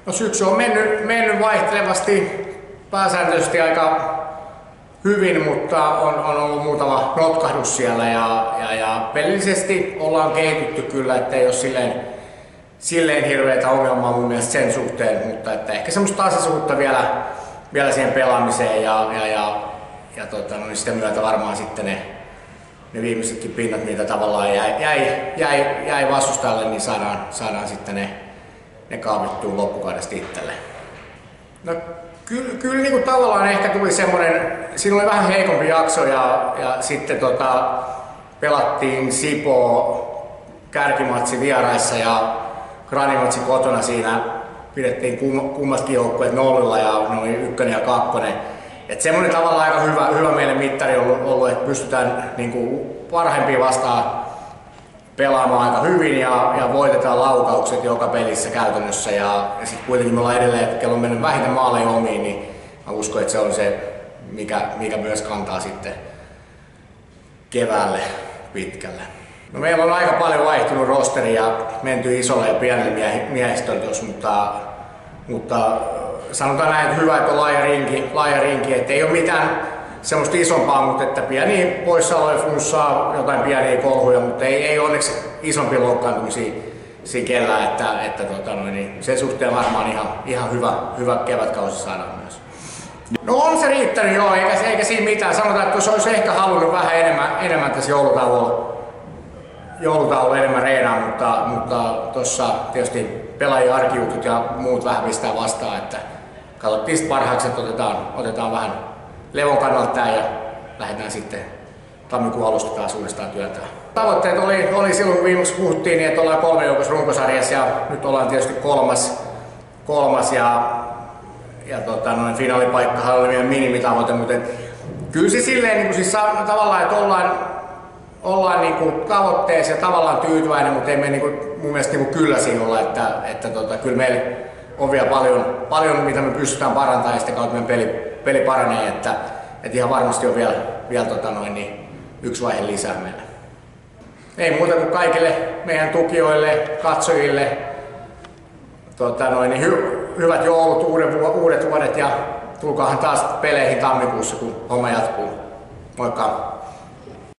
No syksy on mennyt vaihtelevasti pääsääntöisesti aika hyvin, mutta on ollut muutama notkahdus siellä ja pelillisesti ollaan kehitytty kyllä, ettei ole silleen hirveätä ongelmaa mun mielestä sen suhteen, mutta että ehkä semmoista tasaisuutta vielä siihen pelaamiseen ja sitä myötä varmaan sitten ne viimeisetkin pinnat, mitä tavallaan jäi vastustajalle, niin saadaan sitten ne kaavittua loppukaudesta itselle. No, kyllä niin kuin tavallaan ehkä tuli semmoinen, siinä oli vähän heikompi jakso ja sitten pelattiin Sipoo kärkimatsi vieraissa ja Granimatsi kotona, siinä pidettiin kummatkin joukkueet nollilla ja ne oli 1 ja 2. Et semmoinen tavallaan aika hyvä meille mittari ollut, että pystytään niin kuin parhaimpia vastaan pelaamaan aika hyvin ja voitetaan laukaukset joka pelissä käytännössä ja sitten kuitenkin me ollaan edelleen, että kello on mennyt vähiten maaleja omiin, niin mä uskon, että se on se, mikä myös kantaa sitten keväälle pitkälle. No, meillä on aika paljon vaihtunut rosteri ja menty isolle ja pienelle miehistöltä, mutta sanotaan näin, että hyvä, että on laaja rinki, että ei ole mitään semmoista isompaa, mutta että pieniä poissaoloja, flunssaa, jotain pieniä kolhuja, mutta ei onneksi isompia loukkaantumisia siinä kellään, että niin sen suhteen varmaan ihan hyvä kevätkausi saadaan myös. No on se riittänyt joo, eikä siinä mitään. Sanotaan, että se olisi ehkä halunnut vähän enemmän tässä joulutauolla enemmän reenaa, mutta tuossa tietysti pelaajien arkijutut ja muut vähän pistää vastaan, että katsottiin parhaaksi, että otetaan vähän levon kannalta tää ja lähdetään sitten tammikuun alusta taas uudestaan työtään. Tavoitteet oli silloin, kun viimeksi puhuttiin, niin että ollaan 3 joukossa runkosarjassa ja nyt ollaan tietysti kolmas ja finaalipaikkahan oli vielä minimitavoite, mutta kyllä se silleen niin siis tavallaan, että ollaan niin kuin tavoitteessa ja tavallaan tyytyväinen, mutta ei me niin kuin, mun mielestä niin kuin kylläisiä olla, että kyllä meillä on vielä paljon mitä me pystytään parantamaan ja sitä kautta meidän peli paranee, että ihan varmasti on vielä yksi vaihe lisää meillä. Ei muuta kuin kaikille meidän tukijoille, katsojille hyvät joulut, uudet vuodet ja tulkaahan taas peleihin tammikuussa, kun homma jatkuu. Moikka!